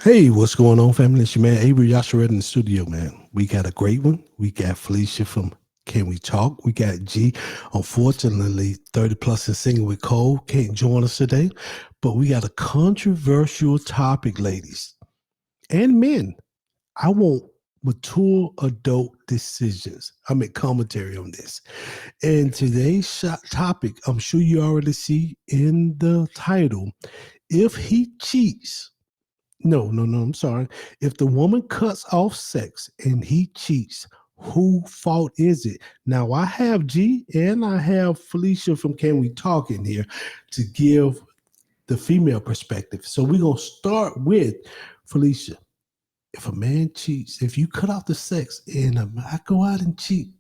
Hey, what's going on, family? It's your man, Abrew Yashar'el in the studio, man. We got a great one. We got Felicia from Can We Talk? We got G, unfortunately, 30 plus and singing with Cole. Can't join us today, but we got a controversial topic, ladies and men. I want mature adult decisions. I make commentary on this. And today's topic, I'm sure you already see in the title. If he cheats, no, I'm sorry. If the woman cuts off sex and he cheats, who fault is it? Now I have G and I have Felicia from Can We Talk in here to give the female perspective. So we're gonna start with Felicia. If a man cheats, if you cut off the sex and I go out and cheat,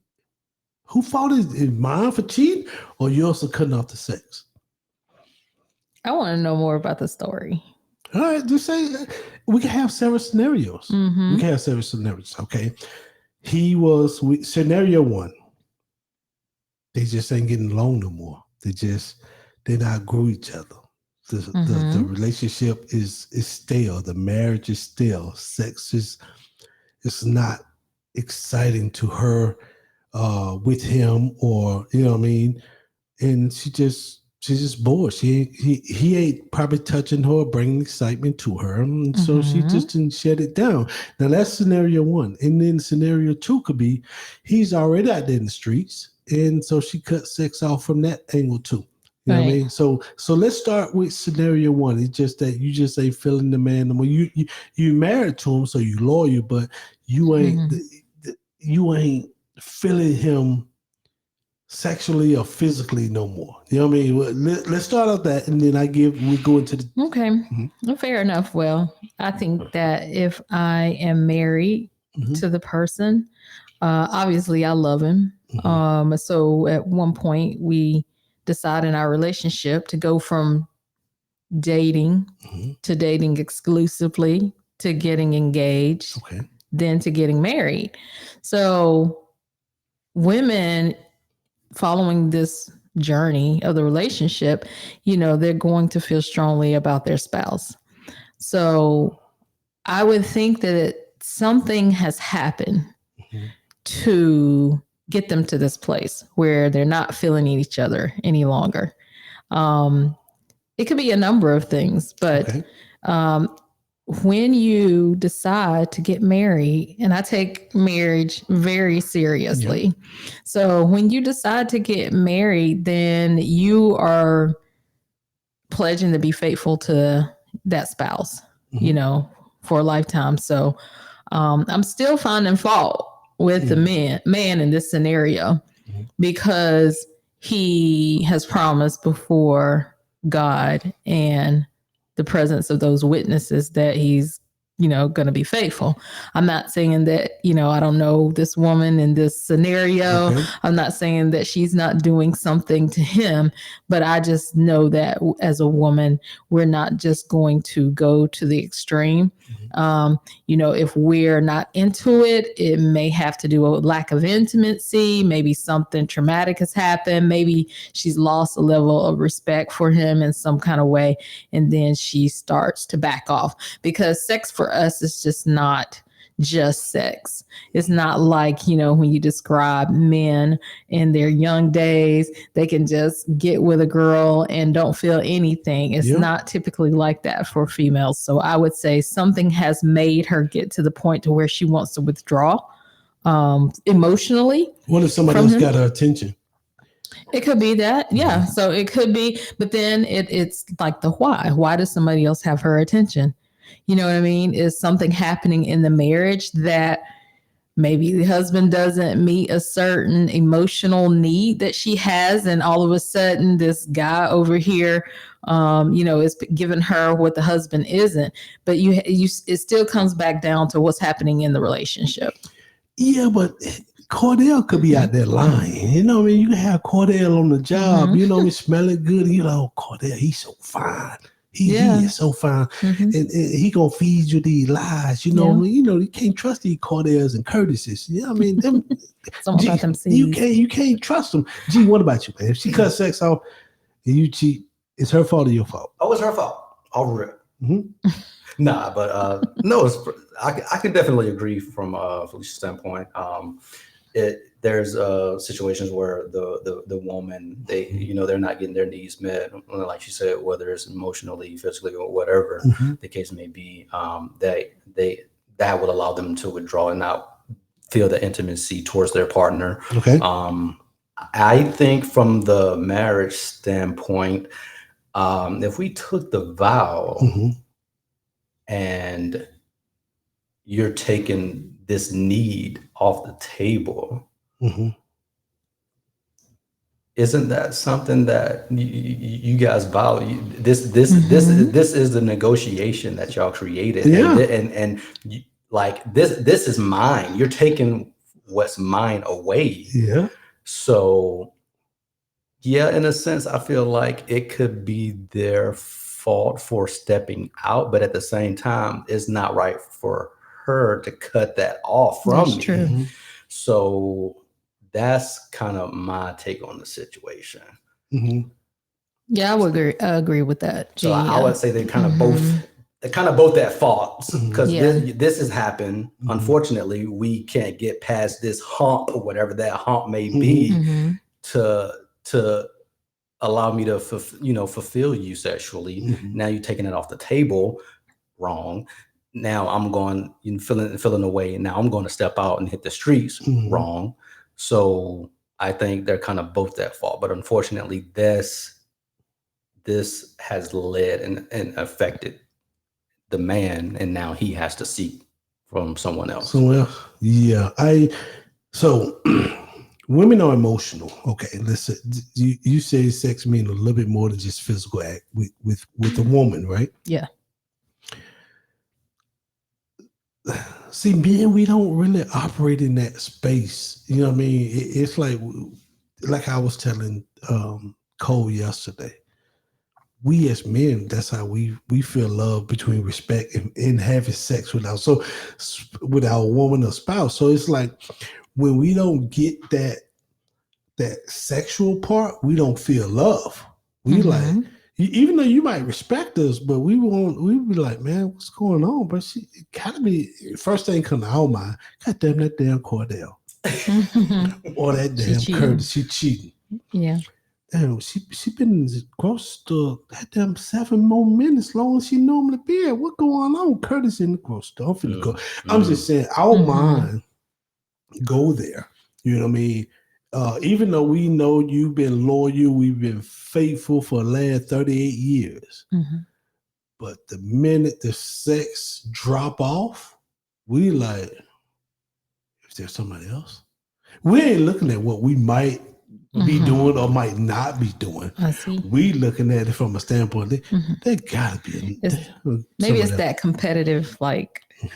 who fault is mine for cheating or yours for cutting off the sex? I want to know more about the story. All right, just say we can have several scenarios. Mm-hmm. We can have several scenarios. Okay, scenario one. They just ain't getting along no more. They not grow each other. The relationship is stale. The marriage is stale. Sex is it's not exciting to her with him, or you know what I mean. And she's just bored. He ain't probably touching her, bringing excitement to her, and so she just didn't shut it down. Now that's scenario one, and then scenario two could be he's already out there in the streets, and so she cut sex off from that angle too. You know what I mean? So let's start with scenario one. It's just that you just ain't feeling the man no more. You married to him, so you loyal, but you ain't you ain't feeling him sexually or physically no more. You know what I mean? Let's start out that, and then we go into the. Okay, well, fair enough. Well, I think that if I am married to the person, obviously I love him. So at one point we decide in our relationship to go from dating to dating exclusively to getting engaged, then to getting married. So women following this journey of the relationship, they're going to feel strongly about their spouse. So I would think that something has happened to get them to this place where they're not feeling each other any longer. It could be a number of things, but when you decide to get married, and I take marriage very seriously. So when you decide to get married, then you are pledging to be faithful to that spouse, for a lifetime. So I'm still finding fault with the man in this scenario because he has promised before God and the presence of those witnesses that he's, going to be faithful. I'm not saying that, I don't know this woman in this scenario. I'm not saying that she's not doing something to him, but I just know that as a woman, we're not just going to go to the extreme. If we're not into it, it may have to do with lack of intimacy. Maybe something traumatic has happened. Maybe she's lost a level of respect for him in some kind of way. And then she starts to back off because sex for us is just not just sex. It's not like, when you describe men in their young days, they can just get with a girl and don't feel anything. It's not typically like that for females. So I would say something has made her get to the point to where she wants to withdraw emotionally. What if somebody else got her attention? It could be that. Yeah. So it could be, but then it's like the why. Why does somebody else have her attention? You know what I mean? Is something happening in the marriage that maybe the husband doesn't meet a certain emotional need that she has, and all of a sudden this guy over here, is giving her what the husband isn't. But it still comes back down to what's happening in the relationship. Yeah, but Cordell could be out there lying. You know what I mean? You can have Cordell on the job, smelling good. Cordell, he's so fine. He is so fine, and he gonna feed you these lies. You can't trust these Cordells and Curtises. You know what I mean? Them, about them seeds. You can't trust them. Gee, what about you, man? If she cuts sex off and you cheat, it's her fault or your fault? Oh, it's her fault. All real. Nah, but no, I can definitely agree from Felicia's standpoint. There's situations where the woman, they're not getting their needs met, like she said, whether it's emotionally, physically, or whatever the case may be. That will allow them to withdraw and not feel the intimacy towards their partner. Okay. I think from the marriage standpoint, if we took the vow and you're taking this need off the table, isn't that something that you guys value? This is the negotiation that y'all created. Yeah. And like this is mine. You're taking what's mine away. Yeah. So yeah, in a sense, I feel like it could be their fault for stepping out, but at the same time, it's not right for her to cut that off from me. True. So that's kind of my take on the situation. Yeah, I would agree with that. So I would say they kind of both at fault, because this has happened. Unfortunately, we can't get past this hump, or whatever that hump may be, to allow me to fulfill you sexually. Now you're taking it off the table. Wrong. Now I'm going feeling away, and now I'm going to step out and hit the streets. Wrong. So I think they're kind of both at fault, but unfortunately this has led and affected the man, and now he has to seek from someone else. Yeah. So women are emotional. Okay, listen. You say sex means a little bit more than just physical act with a woman, right? Yeah. See, men, we don't really operate in that space. You know what I mean? It's like I was telling Cole yesterday. We as men, that's how we feel love between respect and having sex with our woman or spouse. So it's like when we don't get that sexual part, we don't feel love. We like, even though you might respect us, but we be like, man, what's going on? But she gotta be, first thing come to our mind, God damn that damn Cordell. Or that damn Curtis, she cheating. Yeah. Damn, she been in the grocery store that damn 7 more minutes long as she normally be at. What going on? Curtis in the grocery store. I'm finna go. I'm just saying, our mind go there. You know what I mean? Even though we know you've been loyal, we've been faithful for the last 38 years. But the minute the sex drop off, we like, is there somebody else? We ain't looking at what we might be doing or might not be doing. I see. We looking at it from a standpoint, they gotta be. Maybe it's that competitive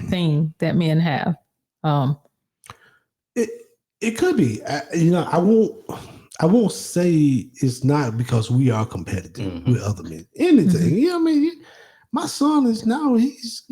thing that men have. It could be. I won't say it's not because we are competitive with other men. Anything. You know what I mean? My son is now, he's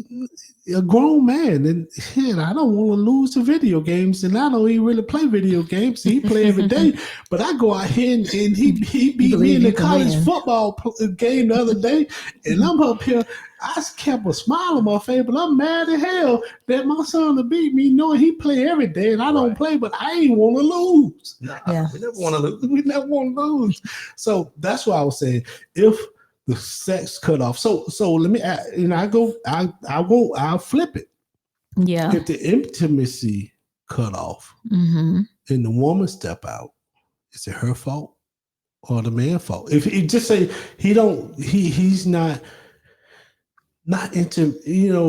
a grown man, and shit, I don't want to lose to video games, and I don't even really play video games. He play every day, but I go out here and he beat me in the college football game the other day, and I'm up here. I kept a smile on my face, but I'm mad as hell that my son to beat me, knowing he play every day, and I don't play, but I ain't want to lose. Nah, we never want to lose. We never want to lose. So that's why I was saying, if the sex cut off. So let me, I'll flip it. Yeah. If the intimacy cut off and the woman step out, is it her fault or the man's fault? If he just say he's not into,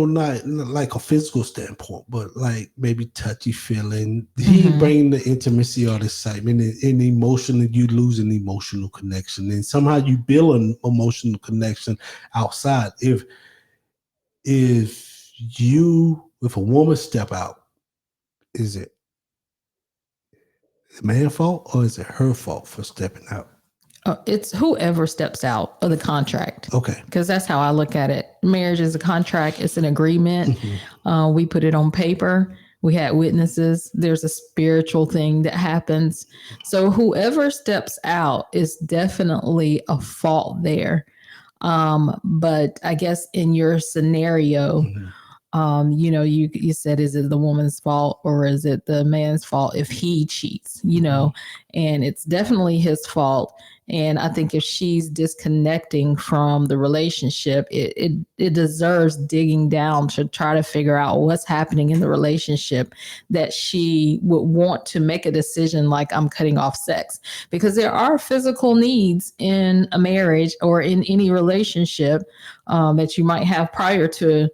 not like a physical standpoint, but like maybe touchy feeling. He bring the intimacy or the excitement and emotional, you lose an emotional connection. And somehow you build an emotional connection outside. If a woman step out, is it the man's fault or is it her fault for stepping out? It's whoever steps out of the contract. Okay. Because that's how I look at it. Marriage is a contract. It's an agreement. We put it on paper. We had witnesses. There's a spiritual thing that happens. So whoever steps out is definitely a fault there. But I guess in your scenario, you said, is it the woman's fault or is it the man's fault if he cheats, and it's definitely his fault. And I think if she's disconnecting from the relationship, it deserves digging down to try to figure out what's happening in the relationship that she would want to make a decision like, I'm cutting off sex. Because there are physical needs in a marriage or in any relationship that you might have prior to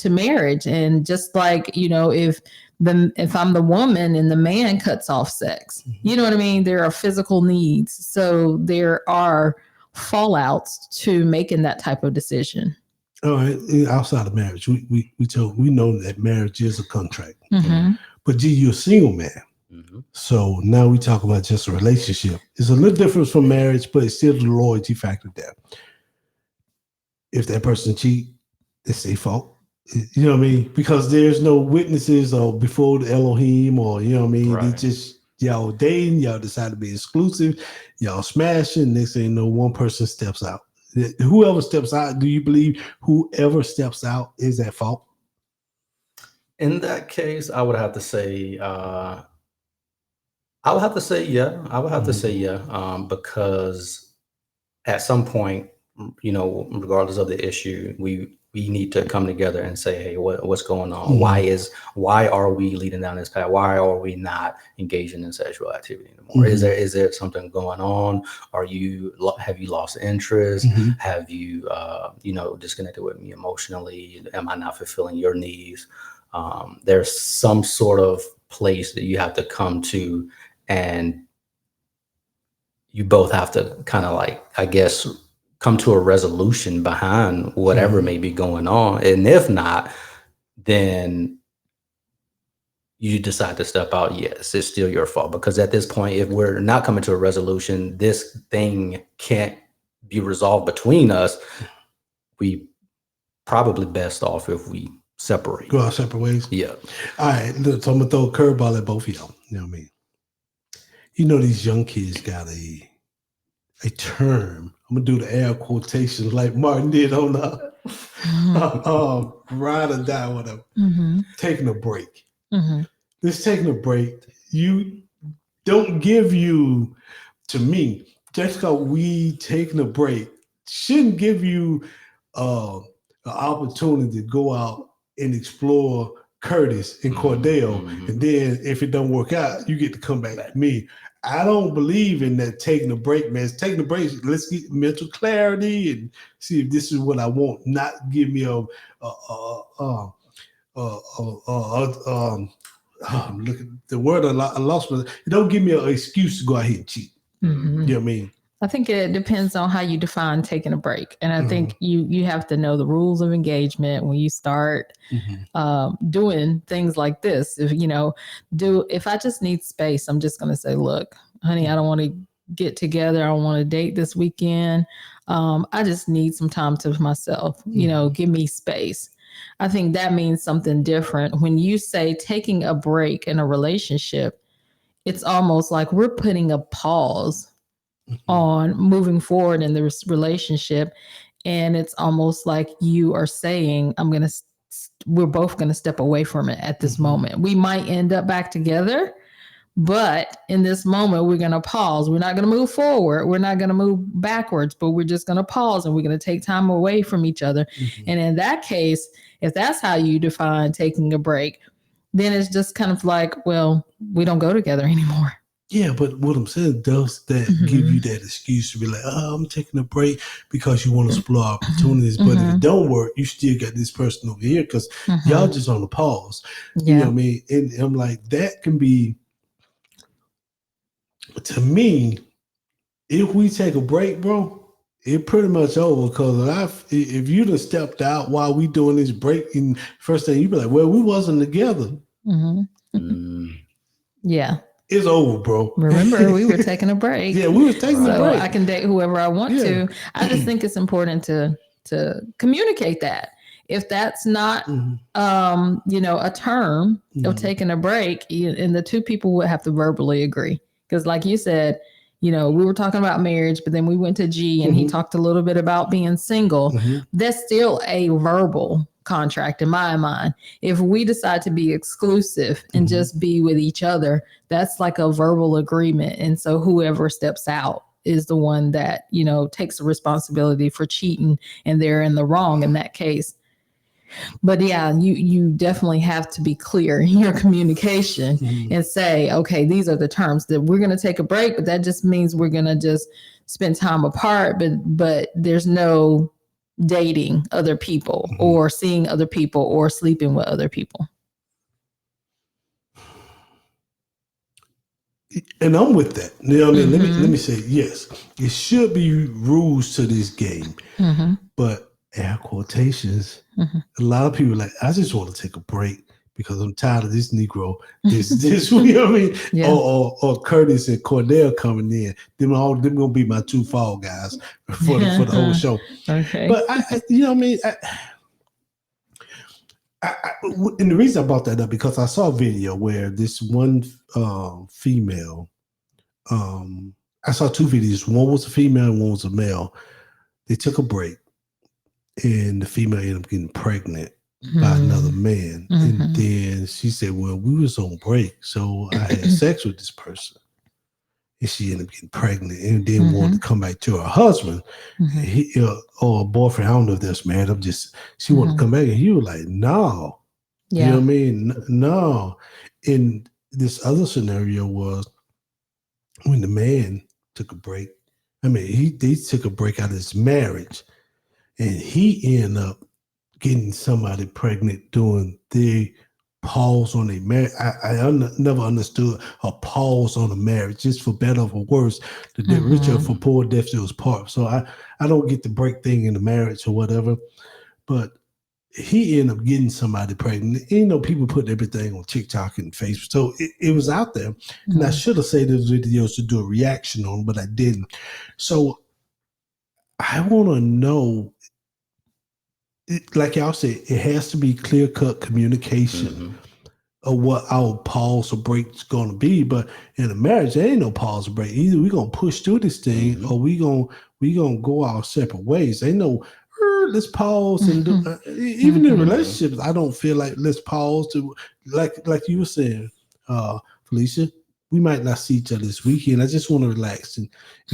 marriage. And just like, if I'm the woman and the man cuts off sex, you know what I mean? There are physical needs. So there are fallouts to making that type of decision. All right. Outside of marriage, we know that marriage is a contract. But G, you're a single man. So now we talk about just a relationship. It's a little different from marriage, but it's still the loyalty factor there. If that person cheat, it's their fault. You know what I mean? Because there's no witnesses or before the Elohim, or you know what I mean? Right. They just y'all dating, y'all decide to be exclusive, y'all smashing. Next thing you know, one person steps out. Whoever steps out, do you believe whoever steps out is at fault? In that case, I would have to say, yeah. I would have to say yeah, because at some point, regardless of the issue, we need to come together and say, hey, what's going on? Why are we leading down this path? Why are we not engaging in sexual activity anymore? Is there something going on? Have you lost interest? Have you disconnected with me emotionally? Am I not fulfilling your needs? There's some sort of place that you have to come to, and you both have to kind of come to a resolution behind whatever may be going on. And if not, then you decide to step out. Yes, it's still your fault, because at this point, if we're not coming to a resolution, this thing can't be resolved between us. We probably best off if we separate. Go our separate ways? Yeah. All right, look, so I'm going to throw a curveball at both of y'all. You know what I mean? These young kids got a term. I'm gonna do the air quotations like Martin did on the Ride or Die, whatever. Taking a break. This taking a break, you don't give you, to me, just because we taking a break, shouldn't give you an opportunity to go out and explore Curtis and Cordell, and then if it don't work out, you get to come back to me. I don't believe in that taking a break, man. It's taking a break. Let's get mental clarity and see if this is what I want. Not give me look at the word I lost, but don't give me an excuse to go out here and cheat. You know what I mean? I think it depends on how you define taking a break. And I think you have to know the rules of engagement when you start doing things like this. If I just need space, I'm just going to say, look, honey, I don't want to get together. I don't want to date this weekend. I just need some time to myself, give me space. I think that means something different. When you say taking a break in a relationship, it's almost like we're putting a pause on moving forward in the relationship. And it's almost like you are saying, we're both going to step away from it at this moment. We might end up back together, but in this moment, we're going to pause. We're not going to move forward. We're not going to move backwards, but we're just going to pause, and we're going to take time away from each other. And in that case, if that's how you define taking a break, then it's just kind of like, well, we don't go together anymore. Yeah, but what I'm saying, does that give you that excuse to be like, oh, I'm taking a break because you want to explore opportunities. But if it don't work, you still got this person over here because y'all just on a pause. You know what I mean? And I'm like, that can be, to me, if we take a break, bro, it pretty much over. Because if you done stepped out while we doing this break, and first thing you be like, well, we wasn't together. Yeah. It's over, bro. Remember, we were taking a break. Yeah, we were taking a break. I can date whoever I want to. I just think it's important to communicate that. If that's not, a term of taking a break, and the two people would have to verbally agree. Because like you said, you know, we were talking about marriage, but then we went to G and he talked a little bit about being single. That's still a verbal contract in my mind. If we decide to be exclusive and just be with each other, that's like a verbal agreement. And so whoever steps out is the one that, you know, takes the responsibility for cheating, and they're in the wrong in that case. But yeah, you definitely have to be clear in your communication and say, okay, these are the terms that we're going to take a break, but that just means we're going to just spend time apart. But there's no dating other people or seeing other people or sleeping with other people. And I'm with that. You know what I mean? Let me say, yes, it should be rules to this game, but air quotations. A lot of people are like, I just want to take a break because I'm tired of this Negro. This, you know what I mean? Yeah. Or Curtis and Cordell coming in. Them gonna be my two fall guys for the whole show. Okay. But you know what I mean? And the reason I brought that up because I saw a video where this one female, I saw two videos. One was a female and one was a male. They took a break, and the female ended up getting pregnant by another man. And then she said, well, we was on break, so I had sex with this person. And she ended up getting pregnant and then wanted to come back to her husband or a boyfriend. I don't know if that's married. She wanted to come back, and he was like, no. Yeah. You know what I mean? No. And this other scenario was when the man took a break. I mean, they took a break out of his marriage, and he ended up getting somebody pregnant during the pause on a marriage. I never understood a pause on a marriage, just for better or for worse. The richer for poor, death do us part. So I don't get the break thing in the marriage or whatever, but he ended up getting somebody pregnant. You know, people put everything on TikTok and Facebook, so it was out there. And I should have saved those videos to do a reaction on, but I didn't. So I want to know, like y'all said, it has to be clear-cut communication of what our pause or break is going to be. But in a marriage, there ain't no pause or break. Either we're going to push through this thing or we gonna go our separate ways. Ain't no, let's pause and do. Even in relationships, I don't feel like let's pause to, like you were saying, Felicia, we might not see each other this weekend. I just want to relax and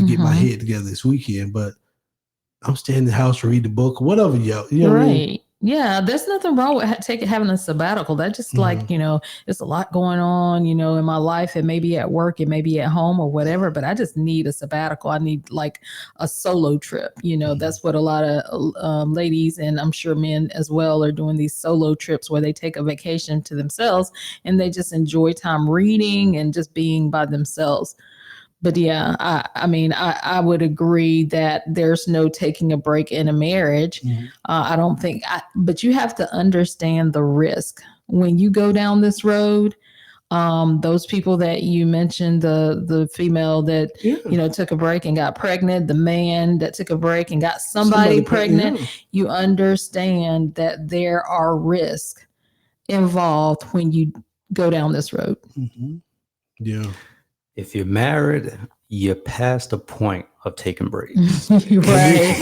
get my head together this weekend, but I'm staying in the house, read the book, whatever, yo. You know what I mean? Yeah, there's nothing wrong with having a sabbatical. That's just like, you know, there's a lot going on, you know, in my life. It may be at work, it may be at home or whatever, but I just need a sabbatical. I need like a solo trip. You know, that's what a lot of ladies, and I'm sure men as well, are doing, these solo trips where they take a vacation to themselves and they just enjoy time reading and just being by themselves. But yeah, I mean, I would agree that there's no taking a break in a marriage. I don't think, but you have to understand the risk when you go down this road. Those people that you mentioned, the female that, you know, took a break and got pregnant, the man that took a break and got somebody pregnant, you understand that there are risks involved when you go down this road. Yeah. If you're married, you're past the point of taking breaks. Right.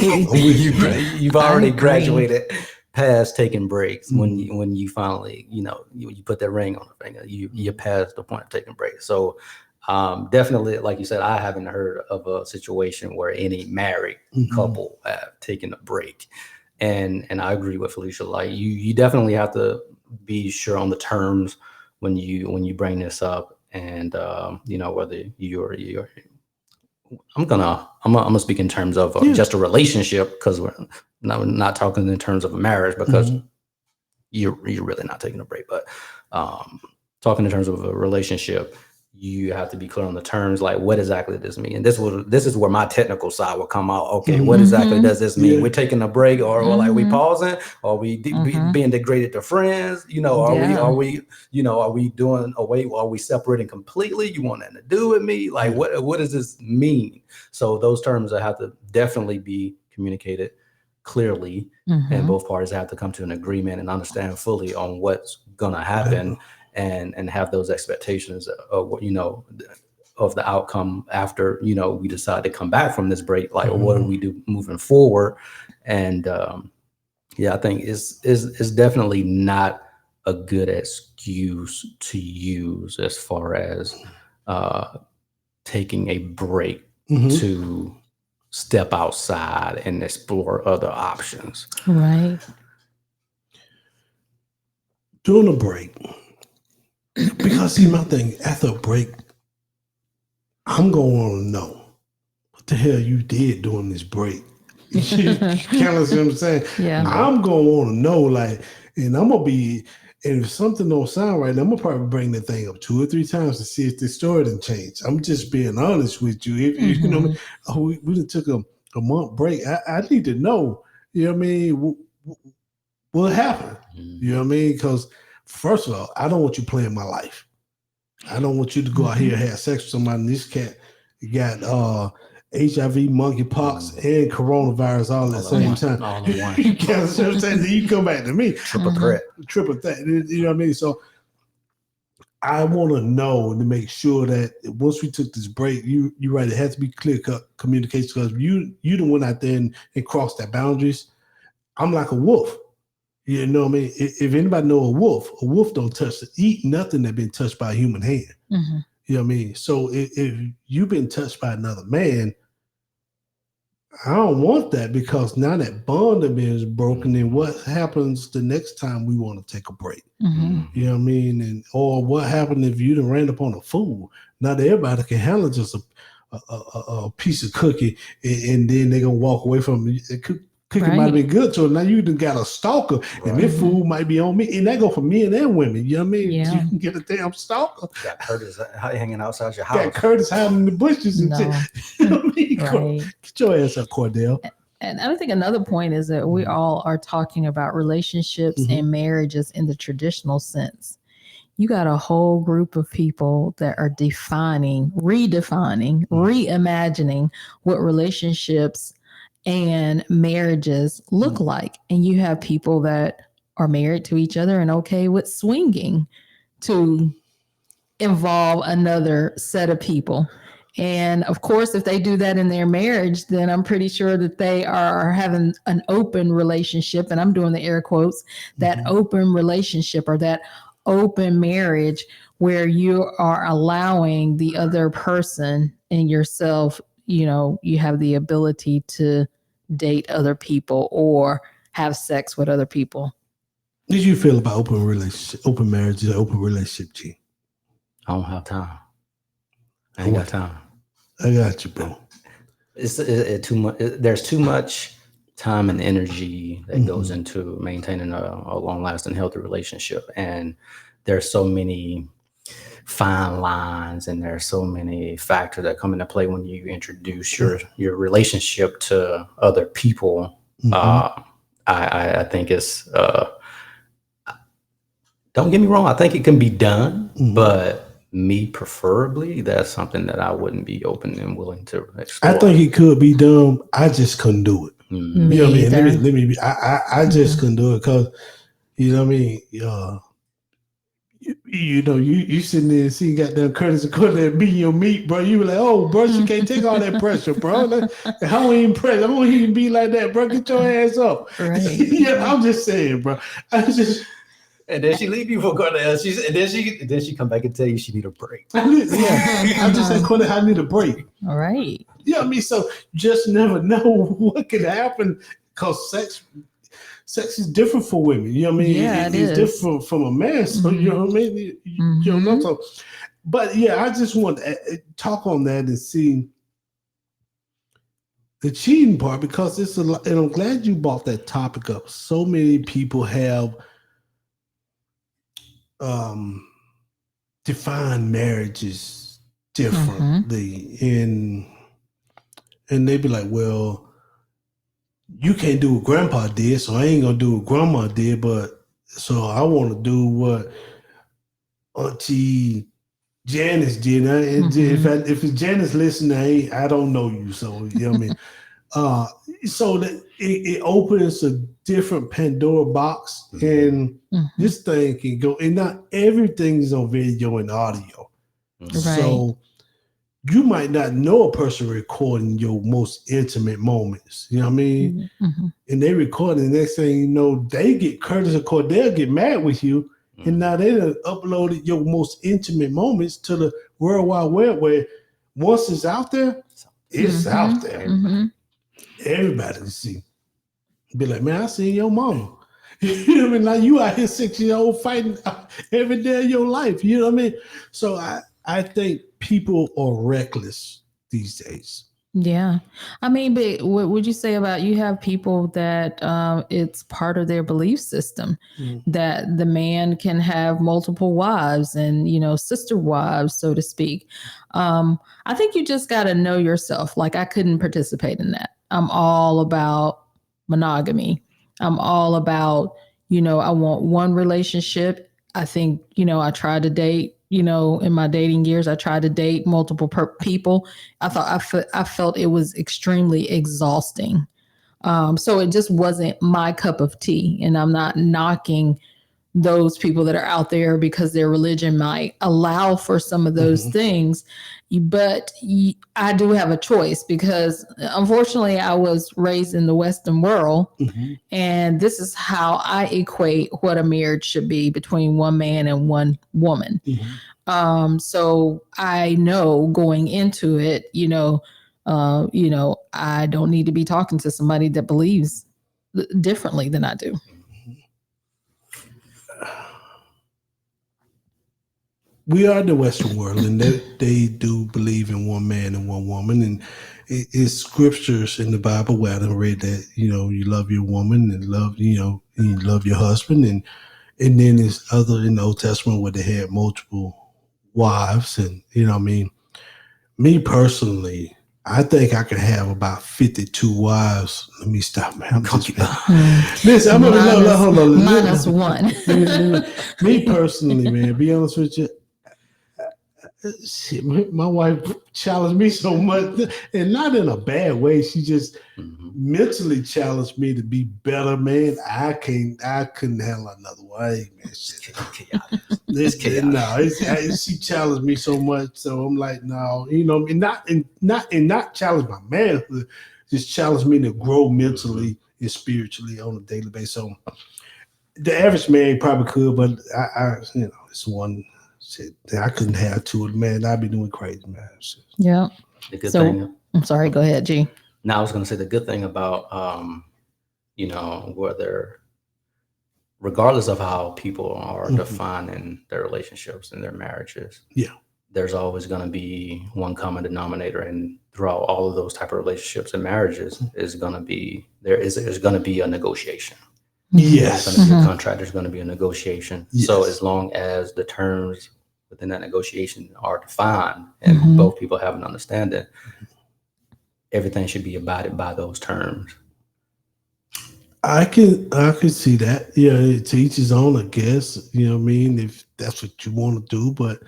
You've already graduated past taking breaks when you finally, you know, you put that ring on the finger. You're past the point of taking breaks. So definitely, like you said, I haven't heard of a situation where any married couple have taken a break. And I agree with Felicia. Like you definitely have to be sure on the terms when you bring this up. And you know, whether you're I'm gonna speak in terms of just a relationship, because we're not talking in terms of a marriage, because you're really not taking a break. But talking in terms of a relationship, you have to be clear on the terms, like what exactly does this mean? And this is where my technical side will come out. Okay, what exactly does this mean? We're taking a break, or like we pausing, or we being degraded to friends? You know, are we doing away? Are we separating completely? You want nothing to do with me? Like what does this mean? So those terms have to definitely be communicated clearly, and both parties have to come to an agreement and understand fully on what's gonna happen. And have those expectations of, you know, of the outcome after, we decide to come back from this break. Like, what do we do moving forward? And I think it's definitely not a good excuse to use as far as taking a break to step outside and explore other options. Right. During a break, because see, my thing, after a break, I'm going to want to know what the hell you did during this break. You kind of see what I'm saying? Yeah. I'm going to want to know, like, and I'm going to be, and if something don't sound right, I'm going to probably bring that thing up 2 or 3 times to see if the story didn't change. I'm just being honest with you. If you know what I mean? We took a month break. I need to know, you know what I mean, what happened. You know what I mean? Because first of all, I don't want you playing my life. I don't want you to go out here and have sex with somebody. This cat got HIV, monkeypox, and coronavirus all at the same time. All in one. You can't understand. Then you come back to me. Triple threat. Triple threat. You know what I mean? So I want to know to make sure that once we took this break, you're right. It has to be clear cut communication because you done went out there and crossed that boundaries. I'm like a wolf. You know what I mean? If anybody know a wolf don't eat nothing that been touched by a human hand. You know what I mean? So if you've been touched by another man, I don't want that because now that bond is broken, then what happens the next time we want to take a break? You know what I mean? And or what happened if you done ran up on a fool? Not everybody can handle just a piece of cookie and then they're gonna walk away from it. Cookie might have been good to her. Now you done got a stalker, and this fool might be on me. And that go for men and women. You know what I mean? Yeah. You can get a damn stalker. Got Curtis hanging outside your house. Got Curtis hiding in the bushes and shit. You know what I mean? Right. Get your ass up, Cordell. And I think another point is that we all are talking about relationships and marriages in the traditional sense. You got a whole group of people that are redefining, reimagining what relationships and marriages look like. And you have people that are married to each other and okay with swinging to involve another set of people. And of course, if they do that in their marriage, then I'm pretty sure that they are having an open relationship. And I'm doing the air quotes, that open relationship or that open marriage where you are allowing the other person and yourself, you have the ability to date other people or have sex with other people. Did you feel about open marriage, open relationship, G? I don't have time. I ain't got time. I got you, bro. It's too much. There's too much time and energy that goes into maintaining a long-lasting, healthy relationship, and there's so many fine lines and there's so many factors that come into play when you introduce your relationship to other people. I think it's don't get me wrong, I think it can be done, but me preferably, that's something that I wouldn't be open and willing to explore. I think it could be done. I just couldn't do it. You know what I mean? Let me I just couldn't do it because you know what I mean. You sitting there and seeing goddamn Curtis and Cordell beating your meat, bro. You were like, oh, bro, you can't take all that pressure, bro. How ain't pressure? I don't even be like that, bro. Get your ass up. Right. I'm just saying, bro. And then she leave you for Cordell. And then she come back and tell you she need a break. I'm just saying, Cordell, I need a break. All right. Yeah, I mean, so just never know what could happen because sex is different for women. You know what I mean? Yeah, it's different from a man. So you know what I mean? You know, so, but yeah, I just want to talk on that and see the cheating part because it's a lot. And I'm glad you brought that topic up. So many people have defined marriages differently, and they be like, well, you can't do what grandpa did, so I ain't gonna do what grandma did, but so I want to do what Auntie Janice did. If Janice listening, I don't know you, so you know what I mean. So that it opens a different Pandora box, and this thing can go. And not everything's on video and audio, Right. so you might not know a person recording your most intimate moments. You know what I mean? Mm-hmm. And they record, and the next thing you know, they get courtesy of court. They'll get mad with you, and now they done uploaded your most intimate moments to the World Wide Web, where once it's out there, it's out there. Everybody can see. Be like, man, I seen your mama. You know what I mean? Now you out here 6-year-old fighting every day of your life. You know what I mean? So I think people are reckless these days. Yeah. I mean, but what would you say about, you have people that it's part of their belief system that the man can have multiple wives and, you know, sister wives, so to speak. I think you just got to know yourself. Like, I couldn't participate in that. I'm all about monogamy. I'm all about, you know, I want one relationship. I think, you know, I tried to date, you know, in my dating years, I tried to date multiple people. I felt it was extremely exhausting. So it just wasn't my cup of tea. And I'm not knocking those people that are out there because their religion might allow for some of those things. But I do have a choice, because unfortunately I was raised in the Western world, and this is how I equate what a marriage should be between one man and one woman. So I know going into it, you know, I don't need to be talking to somebody that believes differently than I do. We are the Western world, and they do believe in one man and one woman, and it's scriptures in the Bible where I done read that, you know, you love your woman and you love your husband, and then there's other in the Old Testament where they had multiple wives, and you know what I mean. Me personally, I think I could have about 52 wives. Let me stop, man. I'm just listen. I'm minus one. Me personally, man. Be honest with you. Shit, my wife challenged me so much, and not in a bad way. She just mentally challenged me to be better, man. I couldn't handle another way, man. Shit. She challenged me so much, so I'm like, no, you know, and not challenge my manhood, just challenge me to grow mentally and spiritually on a daily basis. So the average man probably could, but I you know, it's one. Shit, I couldn't have two of them, man. I'd be doing crazy, man. Shit. Yeah. The good thing. I'm sorry. Go ahead, G. Now I was going to say the good thing about, you know, whether, regardless of how people are defining their relationships and their marriages, there's always going to be one common denominator, and throughout all of those type of relationships and marriages is going to be there's going to be a negotiation. Yes. There's going to be a contract. There's going to be a negotiation. Yes. So as long as the terms within that negotiation are defined and both people have an understanding, everything should be abided by those terms. I can see that. Yeah, to each his own, I guess. You know what I mean? If that's what you want to do, but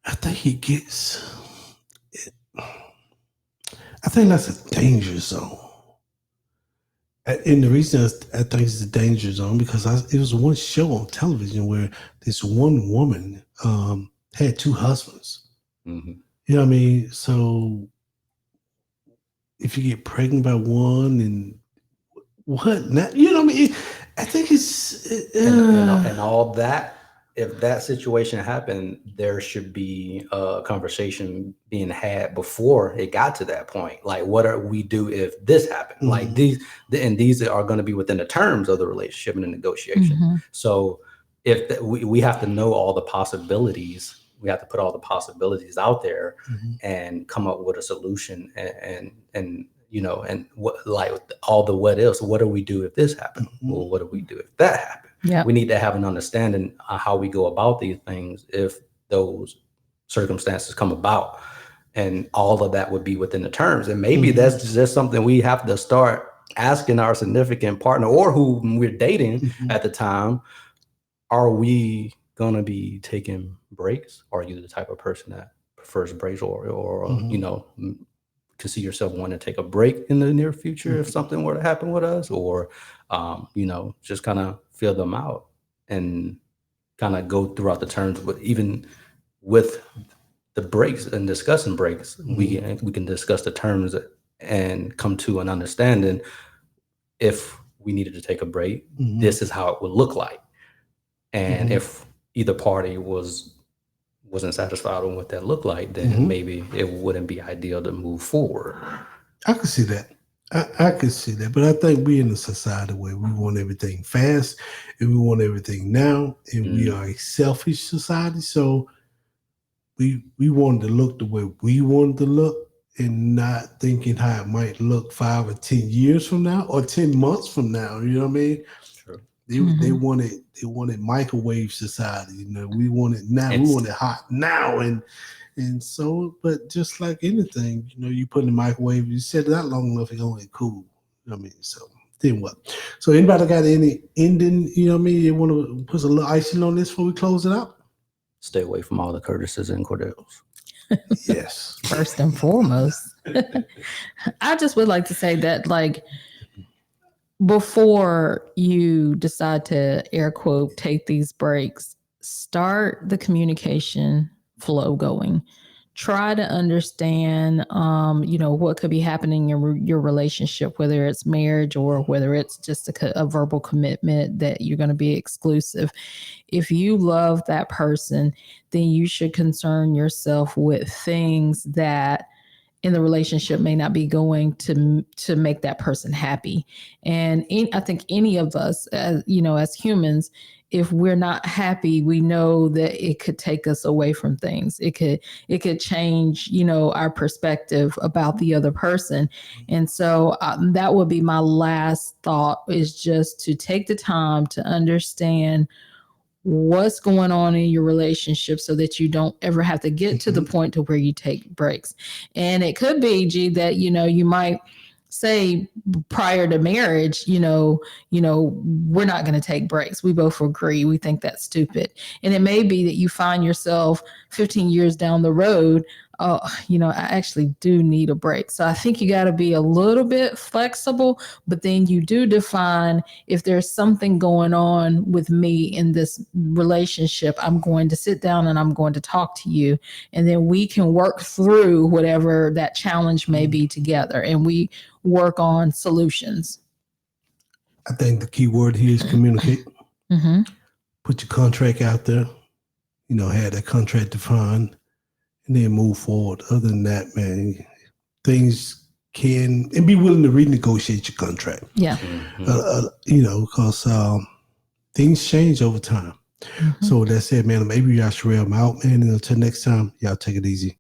I think I think that's a danger zone. And the reason I think it's a danger zone because it was one show on television where this one woman had two husbands. You know what I mean? So if you get pregnant by one and what not, you know what I mean? I think it's and all that. If that situation happened, there should be a conversation being had before it got to that point. Like, what do we do if this happened? Like these are going to be within the terms of the relationship and the negotiation. So if we have to know all the possibilities, we have to put all the possibilities out there and come up with a solution and you know, and what, like all the what ifs. What do we do if this happened? Well, what do we do if that happened? Yeah. We need to have an understanding of how we go about these things if those circumstances come about, and all of that would be within the terms. And maybe that's just something we have to start asking our significant partner or who we're dating at the time. Are we gonna be taking breaks? Are you the type of person that prefers breaks, or you know, can see yourself wanting to take a break in the near future if something were to happen with us, or you know, just kind of feel them out and kind of go throughout the terms, but even with the breaks and discussing breaks, we can discuss the terms and come to an understanding. If we needed to take a break, this is how it would look like. And if either party wasn't satisfied with what that looked like, then maybe it wouldn't be ideal to move forward. I could see that. I could see that. But I think we're in a society where we want everything fast and we want everything now. And we are a selfish society. So we wanted to look the way we wanted to look and not thinking how it might look 5 or 10 years from now or 10 months from now. You know what I mean? True. They wanted microwave society. You know, we want it now. We want it hot now. And so, but just like anything, you know, you put in the microwave, you set it out long enough, it's gonna get cool. You know what I mean? So then what? So anybody got any ending, you know what I mean? You want to put a little icing on this before we close it out? Stay away from all the Curtises and Cordells. Yes. First and foremost. I just would like to say that, like, before you decide to air quote take these breaks, start the communication flow going. Try to understand you know, what could be happening in your relationship, whether it's marriage or whether it's just a verbal commitment that you're going to be exclusive. If you love that person, then you should concern yourself with things that in the relationship may not be going to make that person happy. And I think any of us, as you know, as humans, if we're not happy, we know that it could take us away from things. It could change, you know, our perspective about the other person. And so that would be my last thought, is just to take the time to understand what's going on in your relationship so that you don't ever have to get to the point to where you take breaks. And it could be, G, that, you know, you might say prior to marriage, you know, we're not going to take breaks. We both agree. We think that's stupid. And it may be that you find yourself 15 years down the road, oh, you know, I actually do need a break. So I think you got to be a little bit flexible, but then you do define, if there's something going on with me in this relationship, I'm going to sit down and I'm going to talk to you. And then we can work through whatever that challenge may be together. And we work on solutions. I think the key word here is communicate. Put your contract out there, you know, have that contract defined, and then move forward. Other than that, man, things can, and be willing to renegotiate your contract. Yeah. You know, because things change over time. So with that said, man, I'm Abrew Yashar'el. I'm out, man. And until next time, y'all take it easy.